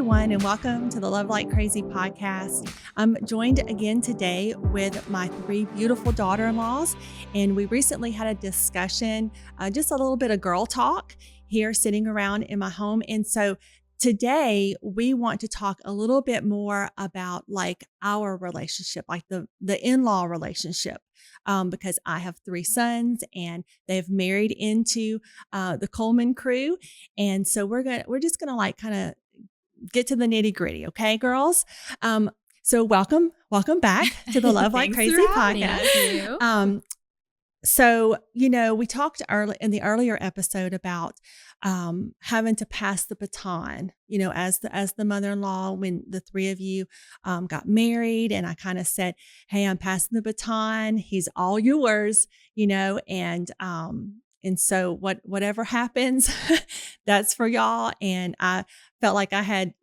everyone, and welcome to the Love Like Crazy podcast. I'm joined again today with my three beautiful daughter-in-laws, and we recently had a discussion, just a little bit of girl talk here sitting around in my home. And so today we want to talk a little bit more about like our relationship, like the in-law relationship. Because I have three sons and they've married into the Coleman crew. And so we're just gonna like kind of get to the nitty gritty. Okay, girls. So welcome back to the Love Like Crazy podcast. So, we talked in the earlier episode about having to pass the baton, as the mother-in-law when the three of you got married. And I kind of said, hey, I'm passing the baton. He's all yours, and so whatever happens, that's for y'all. And I felt like I had,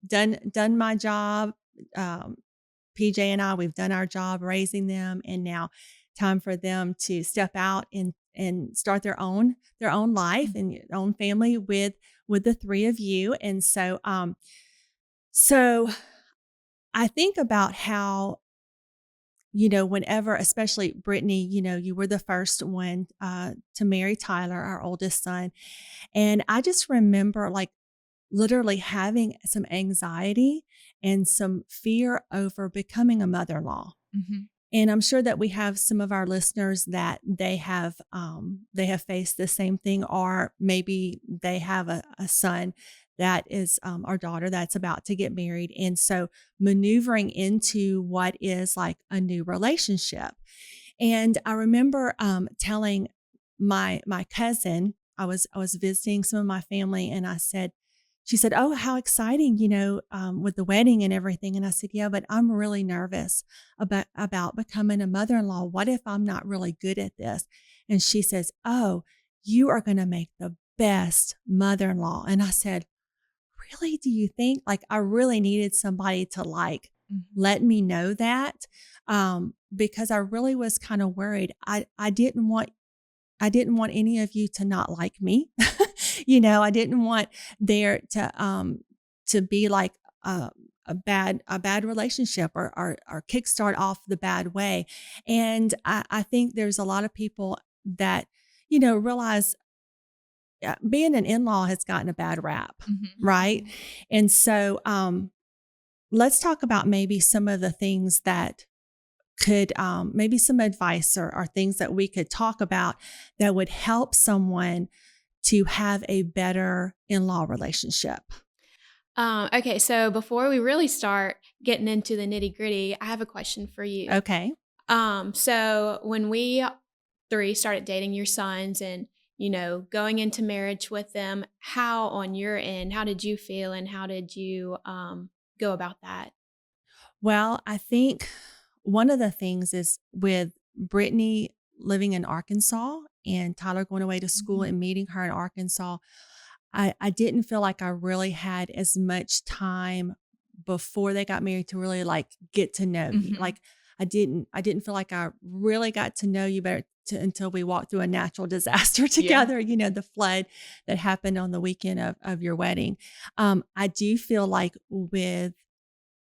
done my job. PJ and I, we've done our job raising them, and now time for them to step out and start their own life and own family with the three of you. And so, so I think about how, whenever, especially Brittany, you were the first one to marry Tyler, our oldest son. And I just remember like literally having some anxiety and some fear over becoming a mother-in-law. Mm-hmm. And I'm sure that we have some of our listeners that they have faced the same thing, or maybe they have a son that is our daughter that's about to get married. And so maneuvering into what is like a new relationship. And I remember telling my cousin, I was visiting some of my family, and she said, oh, how exciting, with the wedding and everything. And I said, yeah, but I'm really nervous about becoming a mother-in-law. What if I'm not really good at this? And she says, oh, you are going to make the best mother-in-law. And I said, really, do you think? Like, I really needed somebody to like, let me know that, because I really was kind of worried. I didn't want any of you to not like me. I didn't want there to be like a bad relationship or kickstart off the bad way. And I think there's a lot of people that, realize being an in-law has gotten a bad rap, right? And so let's talk about maybe some of the things that could maybe some advice or things that we could talk about that would help someone to have a better in-law relationship. Okay, so before we really start getting into the nitty gritty, I have a question for you. Okay. So when we three started dating your sons and, going into marriage with them, how on your end, how did you feel and how did you go about that? Well, I think one of the things is with Brittany living in Arkansas and Tyler going away to school and meeting her in Arkansas, I didn't feel like I really had as much time before they got married to really like get to know you. Like I didn't feel like I really got to know you better until we walked through a natural disaster together, the flood that happened on the weekend of your wedding. I do feel like with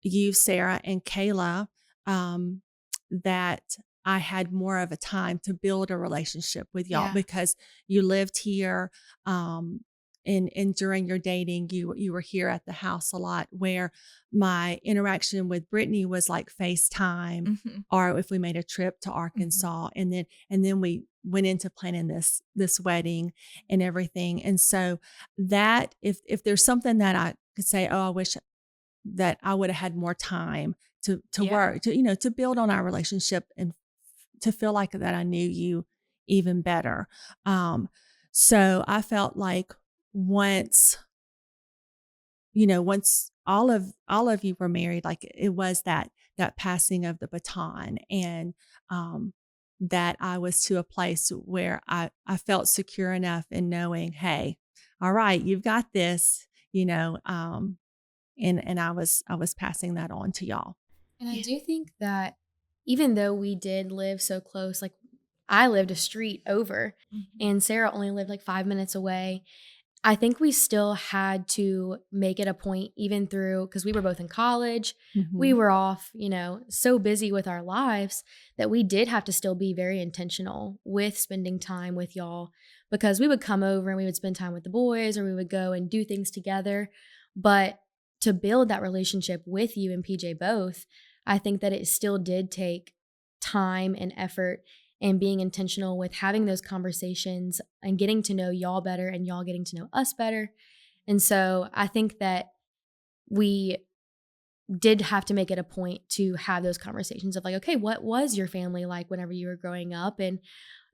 you, Sarah, and Kayla, that I had more of a time to build a relationship with y'all because you lived here. And during your dating, you were here at the house a lot, where my interaction with Brittany was like FaceTime, or if we made a trip to Arkansas, and then we went into planning this wedding and everything. And so that if there's something that I could say, oh, I wish that I would have had more time to work, to build on our relationship and to feel like that I knew you even better. So I felt like once all of you were married, like it was that passing of the baton, and that I was to a place where I felt secure enough in knowing, hey, all right, you've got this, and I was passing that on to y'all. And I do think that even though we did live so close, like I lived a street over and Sarah only lived like 5 minutes away, I think we still had to make it a point, even through, because we were both in college, we were off, so busy with our lives that we did have to still be very intentional with spending time with y'all, because we would come over and we would spend time with the boys, or we would go and do things together. But to build that relationship with you and PJ both, I think that it still did take time and effort and being intentional with having those conversations and getting to know y'all better and y'all getting to know us better. And so I think that we did have to make it a point to have those conversations of like, okay, what was your family like whenever you were growing up? And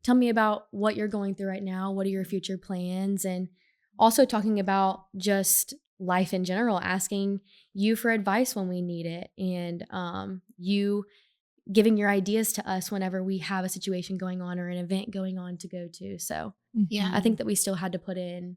tell me about what you're going through right now. What are your future plans? And also talking about just life in general, asking you for advice when we need it, and you giving your ideas to us whenever we have a situation going on or an event going on to go to. So Yeah. I think that we still had to put in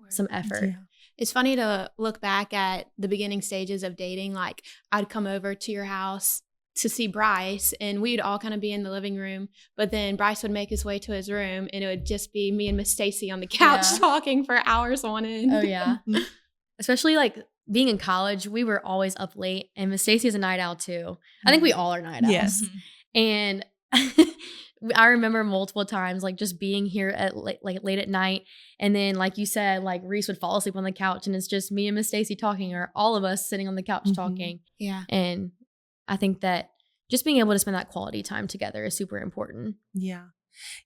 some effort. Yeah. It's funny to look back at the beginning stages of dating. Like, I'd come over to your house to see Bryce, and we'd all kind of be in the living room, but then Bryce would make his way to his room, and it would just be me and Miss Stacey on the couch talking for hours on end. Oh yeah. Especially like being in college, we were always up late, and Miss Stacey is a night owl too. I think we all are night owls. Yes. And I remember multiple times like just being here at late at night, and then like you said, like Reese would fall asleep on the couch, and it's just me and Miss Stacey talking, or all of us sitting on the couch talking. Yeah. And I think that just being able to spend that quality time together is super important. Yeah.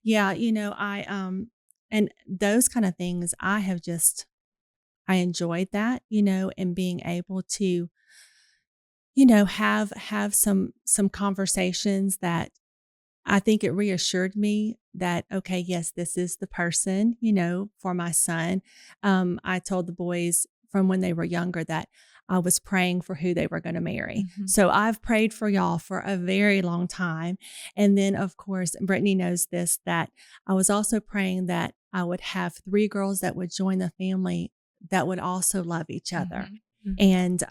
Yeah. And those kind of things, I enjoyed that, and being able to, have some conversations that I think it reassured me that, okay, yes, this is the person, for my son. I told the boys from when they were younger that I was praying for who they were going to marry. So I've prayed for y'all for a very long time. And then, of course, Brittany knows this, that I was also praying that I would have 3 girls that would join the family that would also love each other. And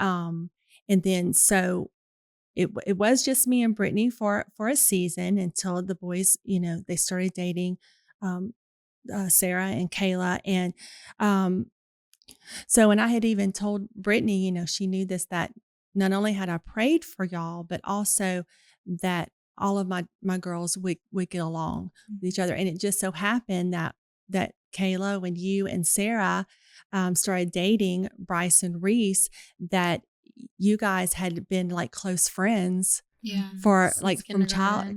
then so it was just me and Brittany for a season until the boys, they started dating Sarah and Kayla. And so, and I had even told Brittany, she knew this, that not only had I prayed for y'all, but also that all of my girls would get along with each other. And it just so happened that Kayla, when you and Sarah started dating Bryce and Reese, that you guys had been like close friends for like from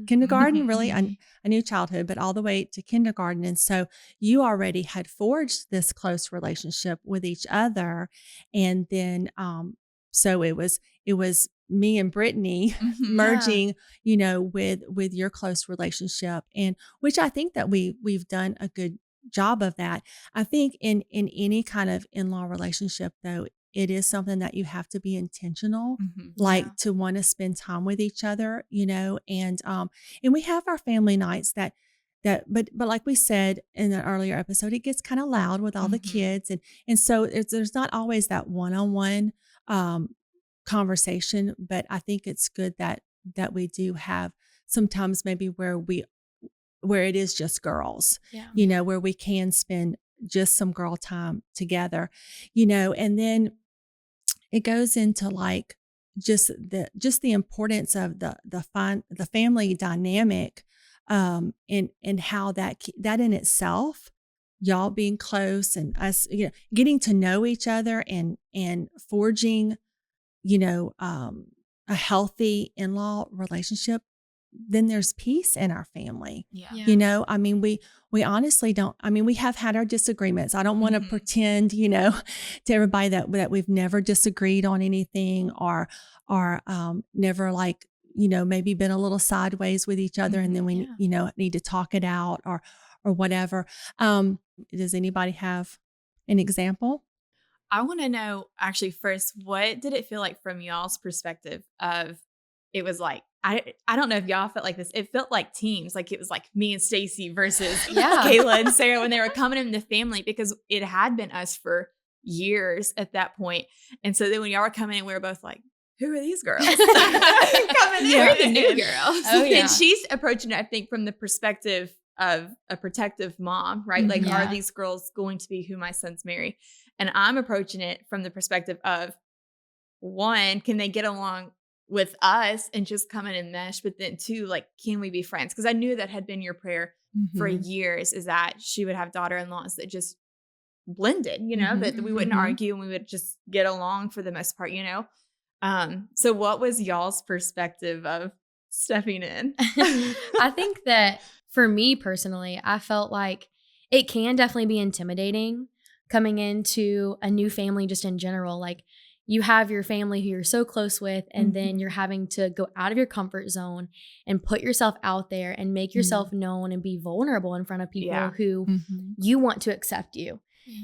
kindergarten, really I knew childhood, but all the way to kindergarten. And so you already had forged this close relationship with each other. And then, so it was me and Brittany merging, with your close relationship, and which I think that we've done a good job of that. I think in any kind of in-law relationship, though, it is something that you have to be intentional, to want to spend time with each other, and we have our family nights but like we said in an earlier episode, it gets kind of loud with all the kids. And so there's not always that one-on-one conversation, but I think it's good that we do have sometimes maybe where it is just girls, where we can spend just some girl time together, and then it goes into like just the importance of the family dynamic, and how that in itself, y'all being close and us, getting to know each other and forging, a healthy in-law relationship, then there's peace in our family. We honestly don't, we have had our disagreements. I don't want to pretend, to everybody that we've never disagreed on anything or never like, maybe been a little sideways with each other. And then we, need to talk it out or whatever. Does anybody have an example? I want to know actually first, what did it feel like from y'all's perspective of, it was like, I don't know if y'all felt like this. It felt like teams, like it was like me and Stacey versus Kayla and Sarah when they were coming in the family, because it had been us for years at that point. And so then when y'all were coming in, we were both like, who are these girls? Coming in. We're the new girls. Oh, yeah. And she's approaching it, I think, from the perspective of a protective mom, right? Like, Yeah. are these girls going to be who my sons marry? And I'm approaching it from the perspective of, one, can they get along with us and just come in and mesh? But then two, like, can we be friends? Because I knew that had been your prayer for years, is that she would have daughter-in-laws that just blended, that we wouldn't argue and we would just get along for the most part, So what was y'all's perspective of stepping in? I think that for me personally, I felt like it can definitely be intimidating coming into a new family just in general. Like, you have your family who you're so close with, and then you're having to go out of your comfort zone and put yourself out there and make yourself known and be vulnerable in front of people who you want to accept you.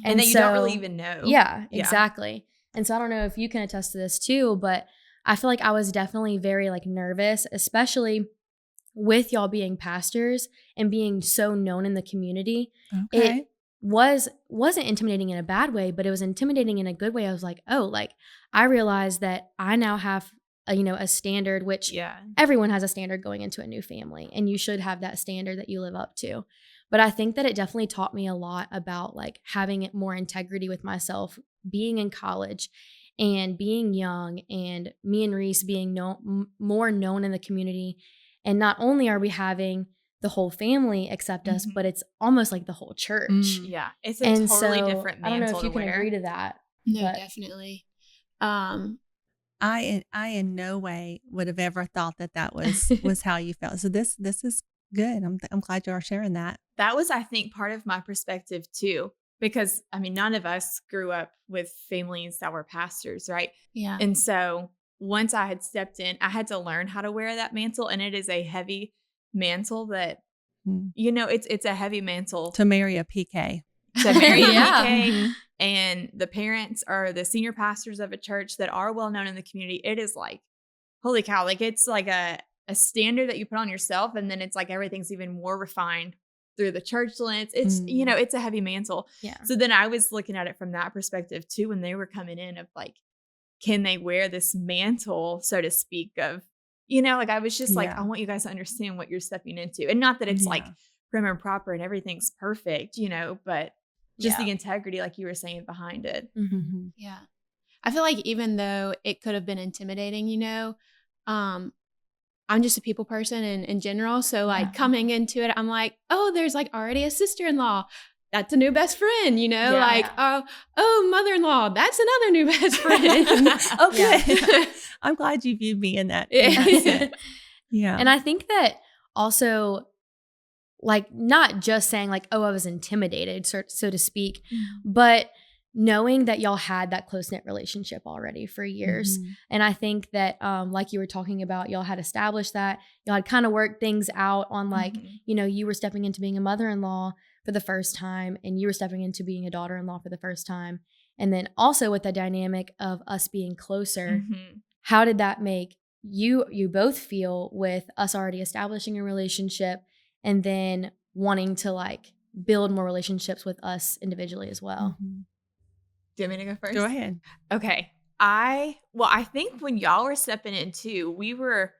And that you don't really even know. Yeah, exactly. And so I don't know if you can attest to this too, but I feel like I was definitely very like nervous, especially with y'all being pastors and being so known in the community. Okay. It wasn't intimidating in a bad way, but it was intimidating in a good way. I was like, oh, like I realized that I now have a standard, which everyone has a standard going into a new family, and you should have that standard that you live up to. But I think that it definitely taught me a lot about like having more integrity with myself, being in college and being young, and me and Reese being more known in the community. And not only are we having the whole family accept us, but it's almost like the whole church. Yeah. It's a totally different mantle. I don't know if you can agree to that. No, definitely. I in no way would have ever thought that was how you felt. So this is good. I'm glad you are sharing that. That was, I think, part of my perspective too, because I mean, none of us grew up with families that were pastors, right? Yeah. And so once I had stepped in, I had to learn how to wear that mantle, and it is a heavy mantle that, it's a heavy mantle To marry a PK. to marry a Yeah. PK. And the parents are the senior pastors of a church that are well known in the community. It is like, holy cow, like it's like a standard that you put on yourself, and then it's like everything's even more refined through the church lens. It's it's a heavy mantle. Yeah. So then I was looking at it from that perspective too, when they were coming in, of like, can they wear this mantle, so to speak, of, like I was just like, I want you guys to understand what you're stepping into. And not that it's like prim and proper and everything's perfect, but just the integrity, like you were saying, behind it. Yeah. I feel like even though it could have been intimidating, I'm just a people person in general. So like coming into it, I'm like, oh, there's like already a sister-in-law. That's a new best friend, like, oh, mother-in-law, that's another new best friend. Okay. I'm glad you viewed me in that sense. Yeah. And I think that also, like, not just saying like, oh, I was intimidated, so to speak, but knowing that y'all had that close-knit relationship already for years. And I think that, like you were talking about, y'all had established that. Y'all had kind of worked things out on like, you were stepping into being a mother-in-law for the first time, and you were stepping into being a daughter-in-law for the first time. And then also with the dynamic of us being closer, how did that make you both feel with us already establishing a relationship and then wanting to like build more relationships with us individually as well? Do you want me to go first? Go ahead. Okay. I think when y'all were stepping in too, we were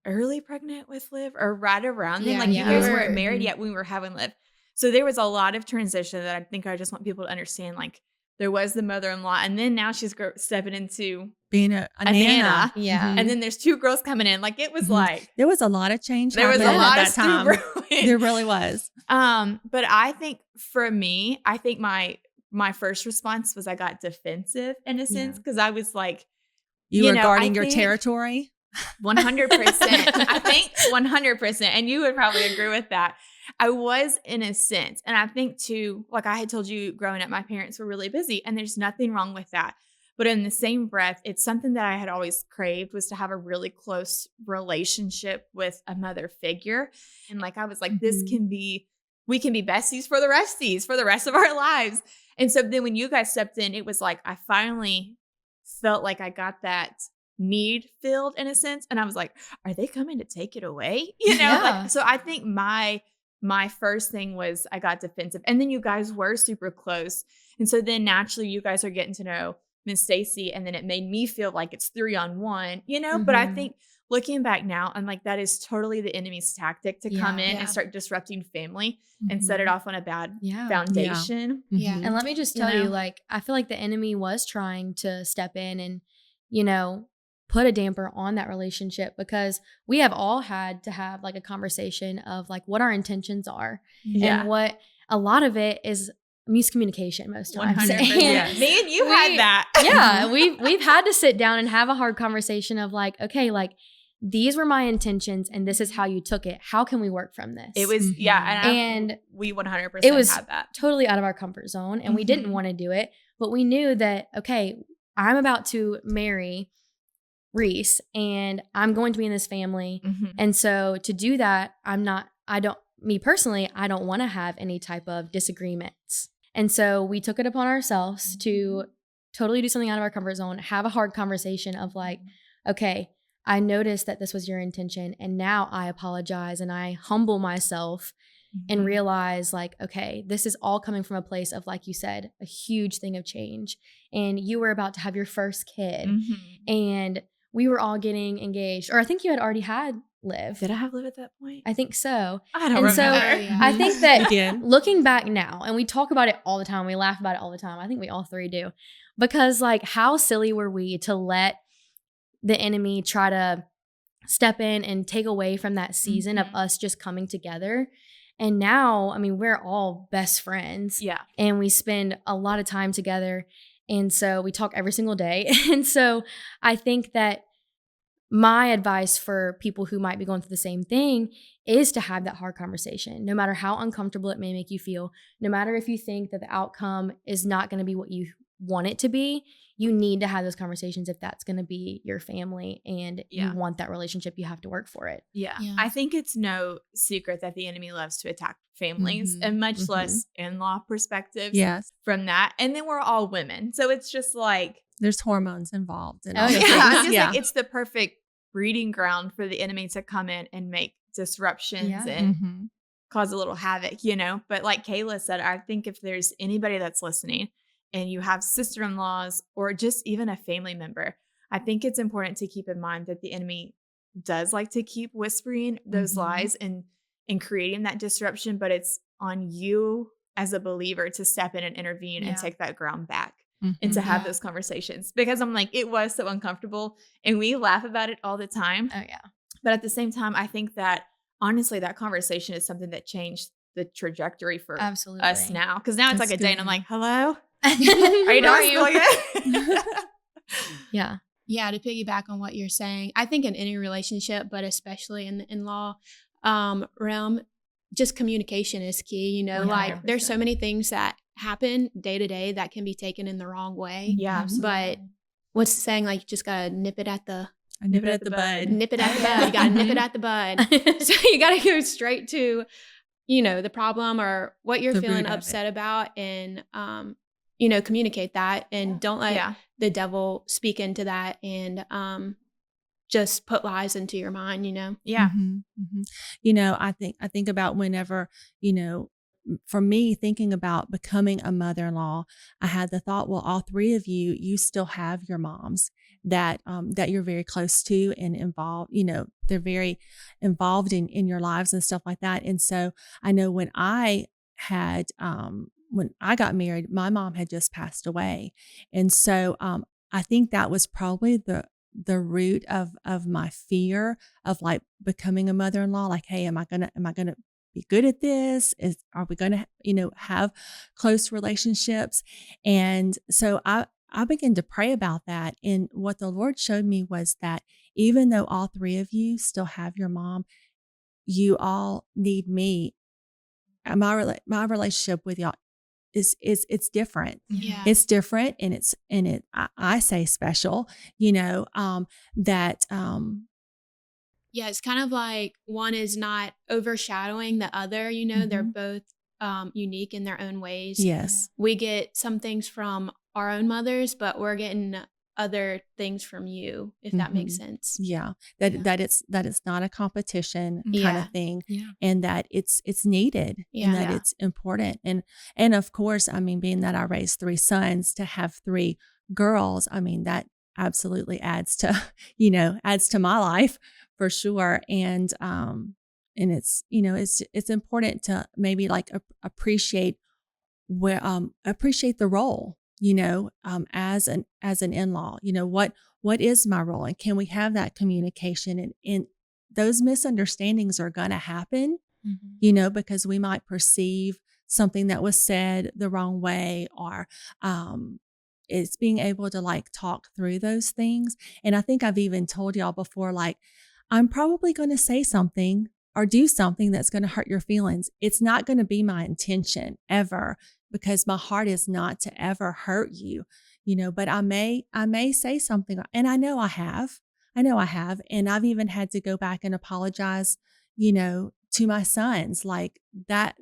early pregnant with Liv, or right around then. Like you guys weren't married yet when we were having Liv. So there was a lot of transition that I think I just want people to understand. Like there was the mother-in-law, and then now she's stepping into being a nana. Yeah. And then there's 2 girls coming in. Like it was like there was a lot of change. There was a lot at of that time. brewing. There really was. But I think for me, my first response was I got defensive in a sense, because I was like, you were guarding your territory. 100%. I think 100%. And you would probably agree with that. I was, in a sense. And I think too, like I had told you growing up, my parents were really busy, and there's nothing wrong with that. But in the same breath, it's something that I had always craved, was to have a really close relationship with a mother figure. And like, I was like, we can be besties for the rest of our lives. And so then when you guys stepped in, it was like, I finally felt like I got that need filled in a sense. And I was like, are they coming to take it away? Like, so I think my first thing was I got defensive, and then you guys were super close. And so then naturally you guys are getting to know Miss Stacey, and then it made me feel like it's 3-on-1, but I think looking back now, I'm like, that is totally the enemy's tactic to come in Yeah. and start disrupting family and set it off on a bad foundation. Yeah. And let me just You tell you, know? like, I feel like the enemy was trying to step in and, you know, put a damper on that relationship, because we have all had to have like a conversation of like what our intentions are. Yeah. And what a lot of it is miscommunication most times. 100%. And Me and you had that. yeah, we've had to sit down and have a hard conversation of like, okay, like these were my intentions and this is how you took it. How can we work from this? It was, And we 100% it was had that. totally out of our comfort zone, and we didn't want to do it, but we knew that, okay, I'm about to marry Reese and I'm going to be in this family. And so to do that, me personally, I don't want to have any type of disagreements. And so we took it upon ourselves to totally do something out of our comfort zone, have a hard conversation of like, okay, I noticed that this was your intention, and now I apologize and I humble myself and realize like, okay, this is all coming from a place of, like you said, a huge thing of change. And you were about to have your first kid and we were all getting engaged, or I think you had already had Liv. Did I have Liv at that point? I think so. I don't remember. So I think that We looking back now, and we talk about it all the time, we laugh about it all the time. I think we all three do, because like how silly were we to let the enemy try to step in and take away from that season of us just coming together. And now, I mean, we're all best friends. Yeah. And we spend a lot of time together. And so we talk every single day. And so I think that my advice for people who might be going through the same thing is to have that hard conversation, no matter how uncomfortable it may make you feel, no matter if you think that the outcome is not going to be what you want it to be. You need to have those conversations if that's going to be your family and you want that relationship. You have to work for it. Yeah. I think it's no secret that the enemy loves to attack families, and much less in-law perspectives from that. And then we're all women. So it's just like, there's hormones involved. And Oh, yeah. like it's the perfect breeding ground for the enemy to come in and make disruptions and cause a little havoc, you know? But like Kayla said, I think if there's anybody that's listening and you have sister-in-laws or just even a family member, I think it's important to keep in mind that the enemy does like to keep whispering those lies and creating that disruption, but it's on you as a believer to step in and intervene and take that ground back. And to have those conversations, because I'm like, it was so uncomfortable and we laugh about it all the time. Oh yeah. But at the same time, I think that honestly, that conversation is something that changed the trajectory for us now. Cause now it's like a day and I'm like, hello, are you doing Yeah. Yeah. To piggyback on what you're saying, I think in any relationship, but especially in the in-law realm, just communication is key. You know, 100%. like there's so many things that happen day to day that can be taken in the wrong way. Yeah. But what's the saying? Like, you just gotta nip it at the nip it at the bud. Nip it at the bud. You gotta nip it at the bud. So you gotta go straight to, you know, the problem or what you're feeling upset about, and you know, communicate that, and don't let the devil speak into that and just put lies into your mind, you know? Yeah. You know, I think about whenever, you know, for me, thinking about becoming a mother-in-law, I had the thought, well, all three of you still have your moms that you're very close to and involved, you know, they're very involved in your lives and stuff like that. And so I know when I got married, my mom had just passed away. And so I think that was probably the root of my fear of like becoming a mother-in-law. Like, hey, am I gonna be good at this? Are we gonna, you know, have close relationships? And so I began to pray about that. And what the Lord showed me was that even though all three of you still have your mom, you all need me. My relationship with y'all it's different. Yeah. It's different, and I say special, you know, yeah, it's kind of like one is not overshadowing the other, you know, they're both unique in their own ways. Yes. We get some things from our own mothers, but we're getting other things from you, if that makes sense. Yeah. That it's not a competition kind of thing. Yeah. And that it's needed and that it's important. And of course, I mean, being that I raised three sons, to have three girls, I mean, that absolutely adds to, adds to my life for sure. And it's, it's important to maybe like appreciate appreciate the role, as an in-law, what is my role, and can we have that communication, and those misunderstandings are going to happen, because we might perceive something that was said the wrong way, or it's being able to like talk through those things. And I think I've even told y'all before, like, I'm probably going to say something or do something that's going to hurt your feelings. It's not going to be my intention ever, because my heart is not to ever hurt you, but I may say something, and I know I have, and I've even had to go back and apologize, to my sons, like that,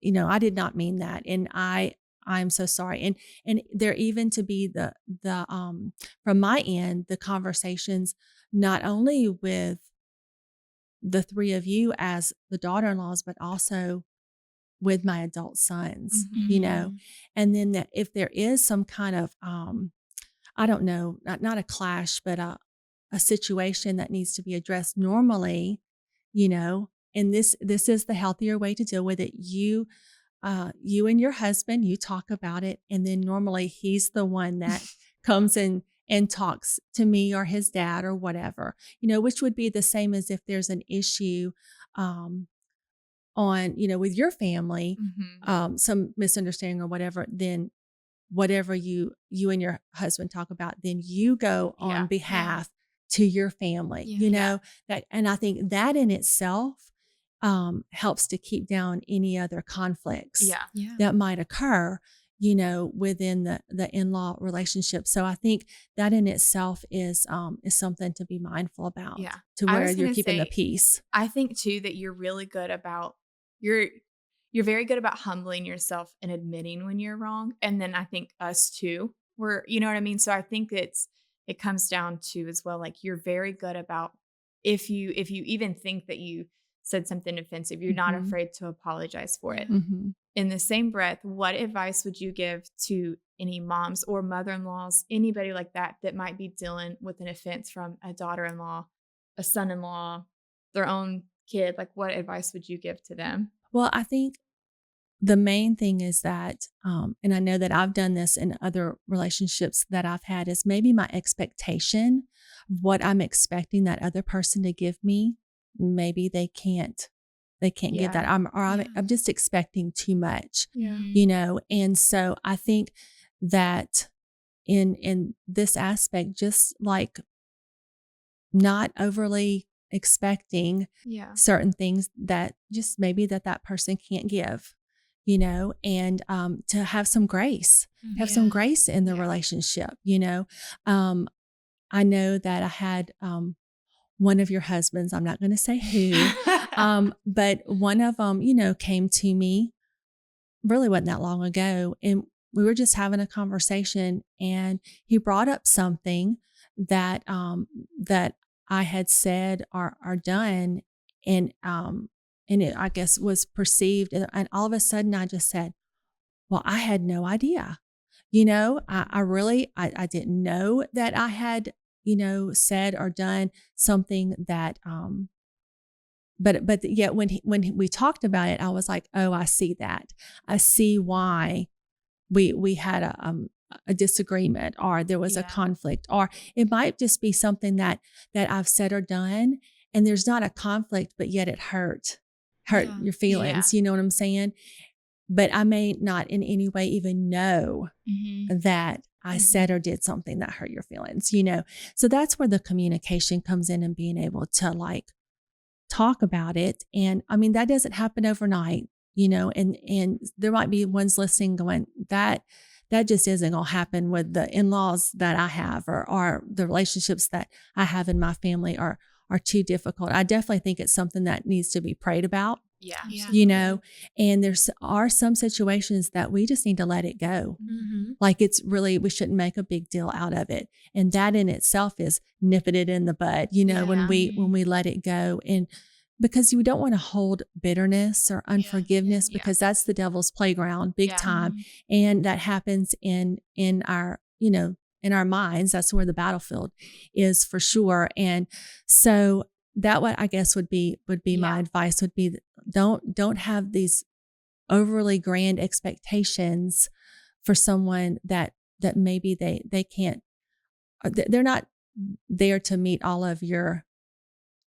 I did not mean that. And I'm so sorry. And there even to be the from my end, the conversations, not only with the three of you as the daughter-in-laws, but also with my adult sons, and then that if there is some kind of, I don't know, not a clash, but a situation that needs to be addressed normally, and this is the healthier way to deal with it. You and your husband, you talk about it, and then normally he's the one that comes in and talks to me or his dad or whatever, which would be the same as if there's an issue on, with your family, some misunderstanding or whatever, then whatever you and your husband talk about, then you go on behalf to your family, that, and I think that in itself helps to keep down any other conflicts that might occur, within the in-law relationship. So I think that in itself is something to be mindful about, to where you're keeping the peace. I think too that you're really good about you're very good about humbling yourself and admitting when you're wrong. And then I think us too, you know what I mean? So I think it comes down to as well, like you're very good about if you even think that you said something offensive, you're not afraid to apologize for it. In the same breath, what advice would you give to any moms or mother-in-laws, anybody like that might be dealing with an offense from a daughter-in-law, a son-in-law, their own kid? Like, what advice would you give to them? Well, I think the main thing is that, and I know that I've done this in other relationships that I've had, is maybe my expectation of what I'm expecting that other person to give me. Maybe they can't give that. I'm just expecting too much, and so I think that in this aspect, just like not overly expecting certain things that just maybe that person can't give, and to have some grace, some grace in the relationship, I know that I had one of your husbands, I'm not going to say who, but one of them, came to me, really wasn't that long ago, and we were just having a conversation, and he brought up something that that I had said or done, and it, I guess, was perceived, and all of a sudden I just said, well, I had no idea, I really didn't know that I had, said or done something that, but yet when we talked about it, I was like, oh, I see that. I see why we had a disagreement, or there was a conflict, or it might just be something that I've said or done, and there's not a conflict, but yet it hurt your feelings. You know what I'm saying? But I may not in any way even know that I said or did something that hurt your feelings, So that's where the communication comes in, and being able to like talk about it. And I mean, that doesn't happen overnight, and there might be ones listening going, that just isn't going to happen with the in-laws that I have, or the relationships that I have in my family are too difficult. I definitely think it's something that needs to be prayed about. And there are some situations that we just need to let it go. Like, it's really, we shouldn't make a big deal out of it. And that in itself is nipping it in the bud, when we let it go. And because you don't want to hold bitterness or unforgiveness, because that's the devil's playground big time. And that happens in our, our minds. That's where the battlefield is for sure. And so that what I guess would be my advice would be, don't have these overly grand expectations for someone that maybe they can't, they're not there to meet all of your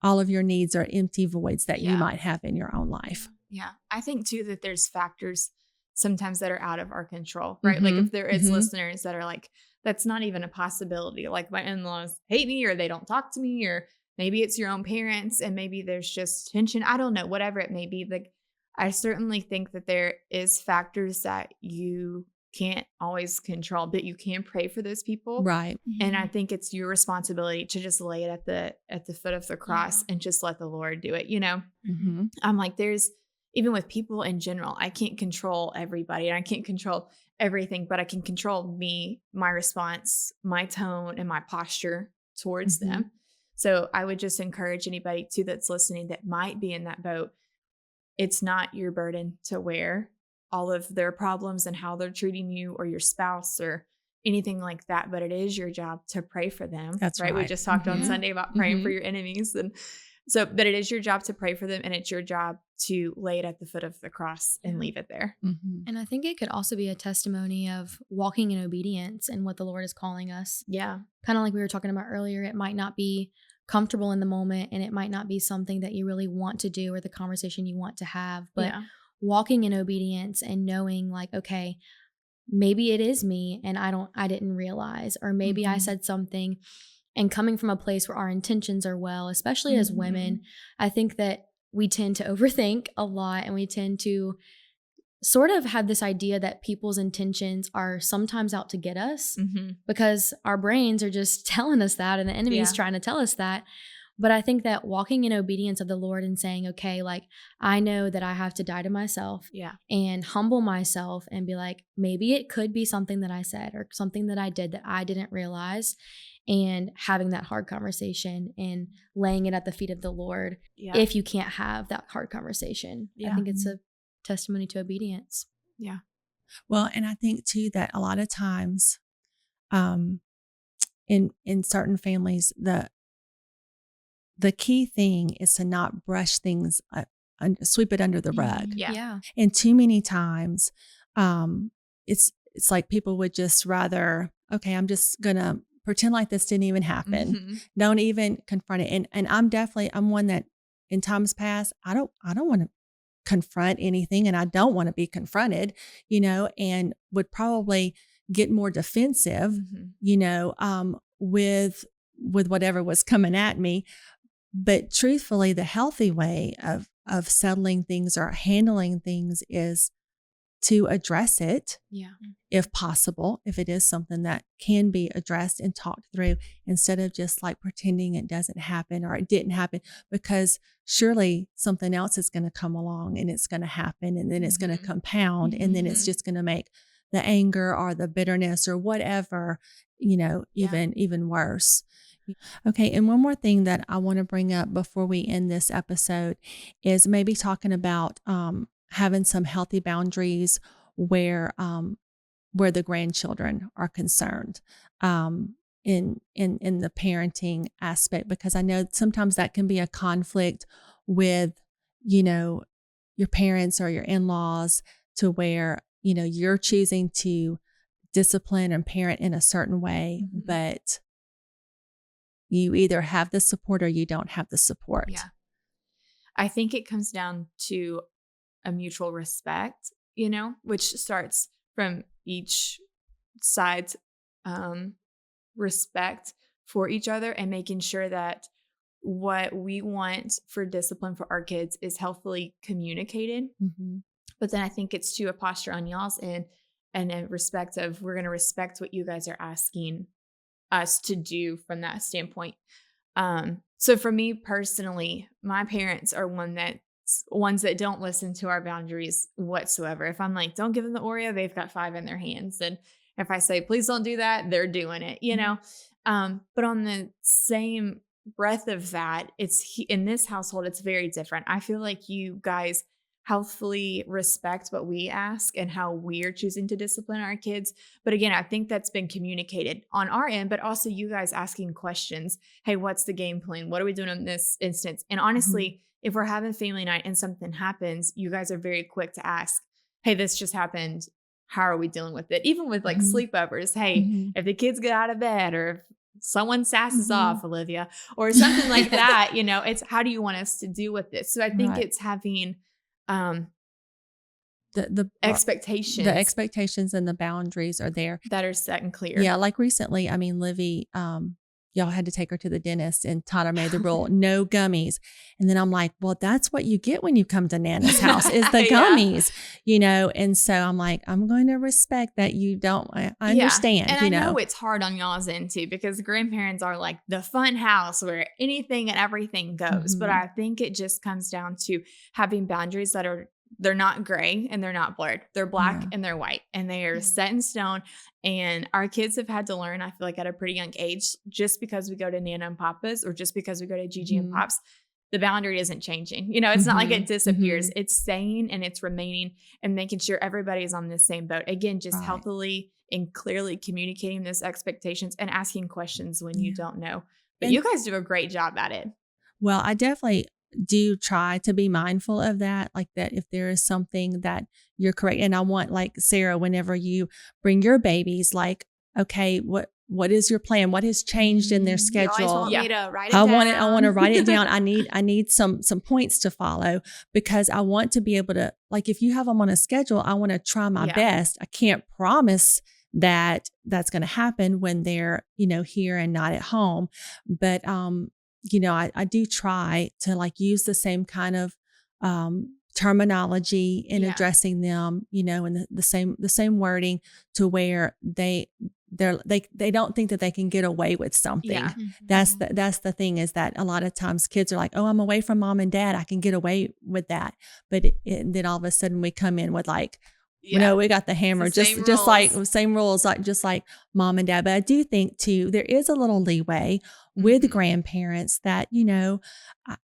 needs or empty voids that you might have in your own life. Yeah. I think too that there's factors sometimes that are out of our control, right? Like if there is listeners that are like, that's not even a possibility. Like my in-laws hate me, or they don't talk to me, or maybe it's your own parents and maybe there's just tension. I don't know, whatever it may be. Like I certainly think that there is factors that you can't always control, but you can pray for those people. Right. And I think it's your responsibility to just lay it at the foot of the cross and just let the Lord do it. You know, I'm like, there's, even with people in general, I can't control everybody and I can't control everything, but I can control me, my response, my tone, and my posture towards them. So I would just encourage anybody too that's listening that might be in that boat. It's not your burden to wear all of their problems and how they're treating you or your spouse or anything like that, but it is your job to pray for them. That's right. We just talked on Sunday about praying for your enemies. And so, but it is your job to pray for them, and it's your job to lay it at the foot of the cross and leave it there. And I think it could also be a testimony of walking in obedience and what the Lord is calling us. Yeah. Kind of like we were talking about earlier, it might not be comfortable in the moment and it might not be something that you really want to do or the conversation you want to have, but walking in obedience and knowing like, okay, maybe it is me and I didn't realize, or maybe I said something, and coming from a place where our intentions are well, especially as women, I think that we tend to overthink a lot and we tend to sort of have this idea that people's intentions are sometimes out to get us because our brains are just telling us that and the enemy is trying to tell us that. But I think that walking in obedience of the Lord and saying, okay, like I know that I have to die to myself and humble myself and be like, maybe it could be something that I said or something that I did that I didn't realize, and having that hard conversation and laying it at the feet of the Lord if you can't have that hard conversation. I think it's a testimony to obedience. Yeah. Well, and I think too that a lot of times in certain families, the key thing is to not brush things, sweep it under the rug. Yeah. And too many times, it's like people would just rather, okay, I'm just gonna pretend like this didn't even happen. Don't even confront it. And I'm one that in times past, I don't want to confront anything, and I don't want to be confronted, and would probably get more defensive, with whatever was coming at me. But truthfully, the healthy way of settling things or handling things is to address it, if possible, if it is something that can be addressed and talked through, instead of just like pretending it doesn't happen or it didn't happen, because surely something else is going to come along and it's going to happen, and then it's going to compound, and then it's just going to make the anger or the bitterness or whatever, even worse. Okay. And one more thing that I want to bring up before we end this episode is maybe talking about having some healthy boundaries where the grandchildren are concerned in the parenting aspect, because I know sometimes that can be a conflict with, your parents or your in-laws, to where, you're choosing to discipline and parent in a certain way, but you either have the support or you don't have the support. Yeah. I think it comes down to a mutual respect, which starts from each side's respect for each other, and making sure that what we want for discipline for our kids is healthily communicated. But then I think it's to a posture on y'all's end and a respect of, we're going to respect what you guys are asking us to do from that standpoint. So for me personally, my parents are ones that don't listen to our boundaries whatsoever. If I'm like, don't give them the Oreo, they've got 5 in their hands. And if I say, please don't do that, they're doing it, but on the same breath of that, in this household, it's very different. I feel like you guys healthfully respect what we ask and how we're choosing to discipline our kids. But again, I think that's been communicated on our end, but also you guys asking questions. Hey, what's the game plan? What are we doing in this instance? And honestly, if we're having family night and something happens, you guys are very quick to ask, hey, this just happened. How are we dealing with it? Even with like sleepovers. Hey, if the kids get out of bed, or if someone sasses off, Olivia, or something like that, you know, it's how do you want us to deal with this? So I think it's having the expectations. The expectations and the boundaries are there that are set and clear. Yeah. Like recently, I mean, Livy, y'all had to take her to the dentist and Tyler made the rule, no gummies. And then I'm like, well, that's what you get when you come to Nana's house is the gummies, you know? And so I'm like, I'm going to respect that you don't, I understand, and you know? I know it's hard on y'all's end too, because grandparents are like the fun house where anything and everything goes. But I think it just comes down to having boundaries that are, they're not gray and they're not blurred. They're black and they're white, and they are set in stone. And our kids have had to learn, I feel like at a pretty young age, just because we go to Nana and Papa's or just because we go to Gigi and Pops, the boundary isn't changing. You know, it's not like it disappears. It's staying and it's remaining, and making sure everybody's on the same boat. Again, just healthily and clearly communicating those expectations and asking questions when you don't know. But you guys do a great job at it. Well, I definitely do try to be mindful of that, like that if there is something that you're correct. And I want, like Sarah, whenever you bring your babies, like, okay, what is your plan? What has changed in their schedule? You always want me to write it down. I want to write it down. I need some points to follow, because I want to be able to, like, if you have them on a schedule, I want to try my best. I can't promise that that's going to happen when they're, you know, here and not at home. But, you know, I do try to like use the same kind of terminology in addressing them, you know, and the same wording, to where they don't think that they can get away with something. Yeah. That's the thing, is that a lot of times kids are like, oh, I'm away from mom and dad, I can get away with that. But then all of a sudden we come in with like, you know, we got the hammer, just like same rules, like just like mom and dad. But I do think too, there is a little leeway with grandparents that, you know,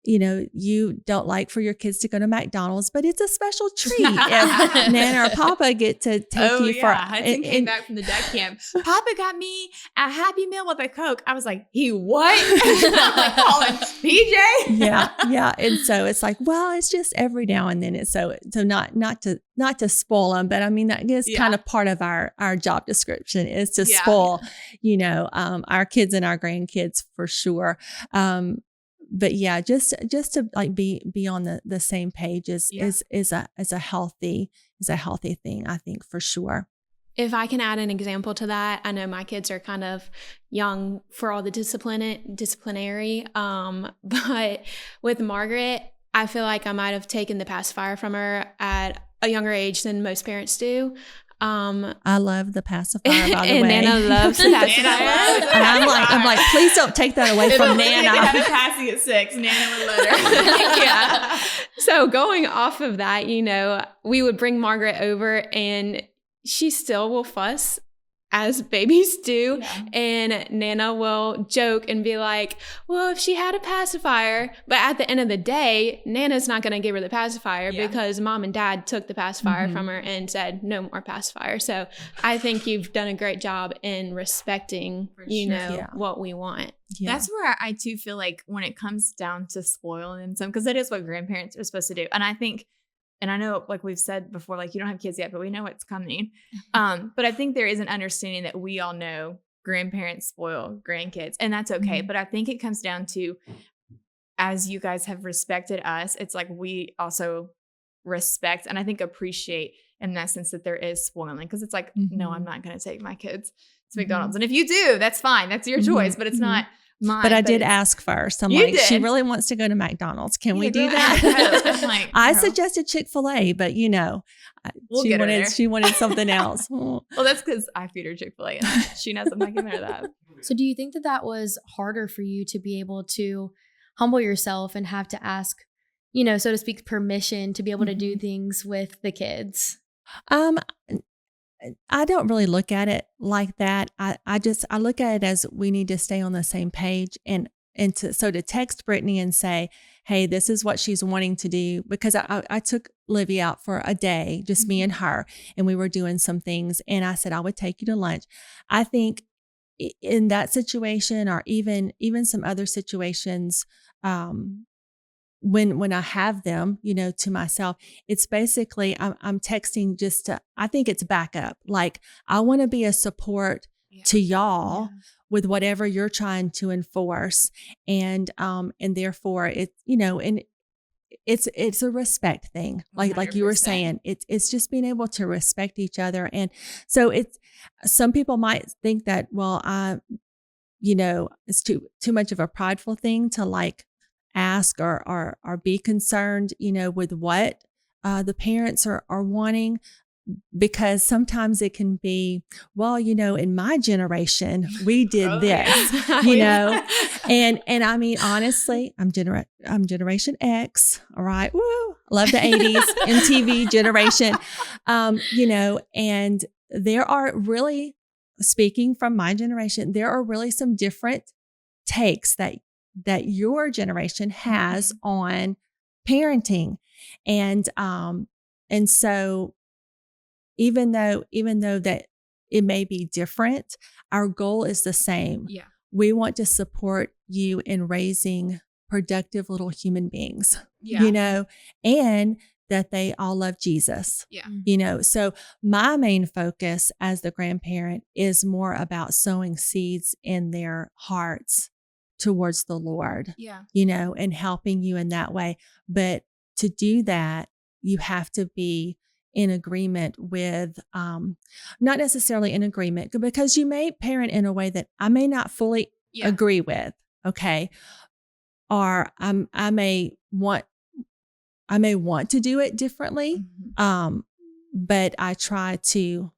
you don't like for your kids to go to McDonald's, but it's a special treat if Nana or Papa get to take you for. Hudson came back from the duck camp. Papa got me a Happy Meal with a Coke. I was like, he what? Like calling PJ. Yeah. And so it's like, well, it's just every now and then. It's so not to spoil them, but I mean, that is kind of part of our job description, is to spoil, you know, our kids and our grandkids for sure. But yeah, just to like be on the same page is a healthy thing, I think, for sure. If I can add an example to that, I know my kids are kind of young for all the disciplinary, but with Margaret, I feel like I might have taken the pacifier from her at a younger age than most parents do. I love the pacifier, by the and way. Nana loves the pacifier. And I'm like, please don't take that away from Nana. I had a passing at 6. Nana would let her. Yeah. So going off of that, you know, we would bring Margaret over, and she still will fuss, as babies do. Yeah. And Nana will joke and be like, well, if she had a pacifier, but at the end of the day, Nana's not going to give her the pacifier because mom and dad took the pacifier from her and said, no more pacifier. So I think you've done a great job in respecting, what we want. Yeah. That's where I too feel like when it comes down to spoiling them, because that is what grandparents are supposed to do. And I think, and I know, like we've said before, like you don't have kids yet, but we know it's coming. But I think there is an understanding that we all know grandparents spoil grandkids, and that's okay. But I think it comes down to, as you guys have respected us, it's like we also respect and I think appreciate in that sense that there is spoiling, because it's like, no, I'm not going to take my kids to McDonald's. And if you do, that's fine. That's your choice, but it's not mine. But I did ask first. I'm like, she really wants to go to McDonald's. Can we do that? I'm like, I suggested Chick-fil-A, but you know, she wanted something else. Well, that's because I feed her Chick-fil-A and she knows I'm not giving her that. So do you think that that was harder for you to be able to humble yourself and have to ask, you know, so to speak, permission to be able to do things with the kids? I don't really look at it like that. I look at it as we need to stay on the same page, and to text Brittany and say, hey, this is what she's wanting to do, because I took Livy out for a day, just me and her, and we were doing some things. And I said, I would take you to lunch. I think in that situation, or even some other situations, when I have them, to myself, it's basically, I'm texting just to, I think it's backup. Like, I want to be a support to y'all with whatever you're trying to enforce. And therefore it's, and it's a respect thing. Like you were saying, it's just being able to respect each other. And so some people might think that, well, it's too much of a prideful thing to like ask or be concerned, with what the parents are wanting, because sometimes it can be, well, in my generation, we did this, and I mean, honestly, I'm Generation X. All right. Woo. Love the 80s MTV generation. And there are really, speaking from my generation, there are really some different takes that your generation has on parenting. And so even though that it may be different, our goal is the same. Yeah. We want to support you in raising productive little human beings, and that they all love Jesus. Yeah. So my main focus as the grandparent is more about sowing seeds in their hearts towards the Lord, and helping you in that way. But to do that, you have to be in agreement with, not necessarily in agreement, because you may parent in a way that I may not fully agree with. Okay. Or I may want to do it differently. But I try to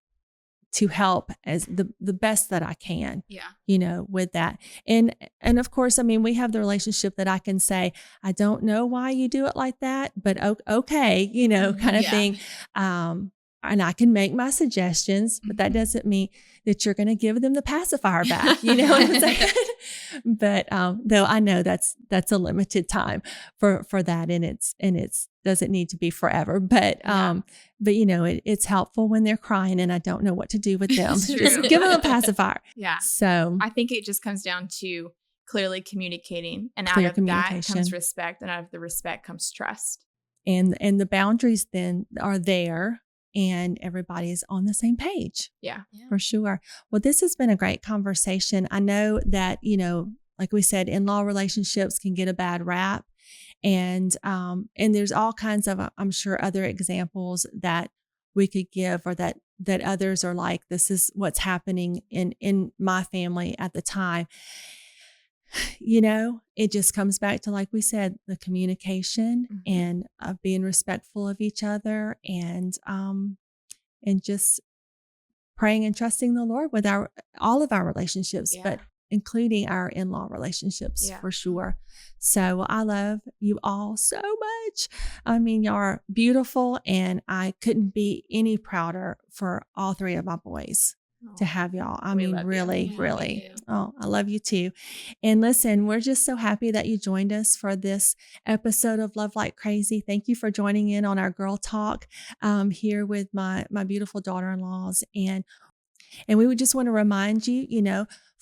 help as the best that I can, with that. And of course, I mean, we have the relationship that I can say, I don't know why you do it like that, but okay, kind of thing. And I can make my suggestions, but that doesn't mean that you're going to give them the pacifier back. You know what I'm saying? But, though I know that's a limited time for that. And it's doesn't need to be forever, but it's helpful when they're crying and I don't know what to do with them. Just give them a pacifier. Yeah. So I think it just comes down to clearly communicating, and Clear out of that communication. comes respect, and out of the respect comes trust. and the boundaries then are there and everybody's on the same page. Yeah. For sure. Well, this has been a great conversation. I know that, like we said, in-law relationships can get a bad rap. And there's all kinds of, I'm sure, other examples that we could give, or that others are like, this is what's happening in my family at the time. It just comes back to, like we said, the communication and being respectful of each other, and just praying and trusting the Lord with all of our relationships, but including our in-law relationships for sure. So I love you all so much. I mean, y'all are beautiful, and I couldn't be any prouder for all three of my boys to have y'all. I mean, really. Oh, I love you too. And listen, we're just so happy that you joined us for this episode of Love Like Crazy. Thank you for joining in on our girl talk here with my beautiful daughter-in-laws. And we would just want to remind you,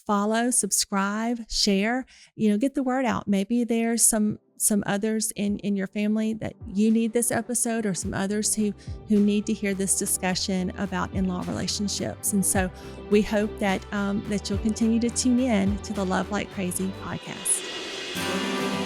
follow, subscribe, share, get the word out. Maybe there's some others in your family that you need this episode, or some others who need to hear this discussion about in-law relationships. And so we hope that you'll continue to tune in to the Love Like Crazy podcast.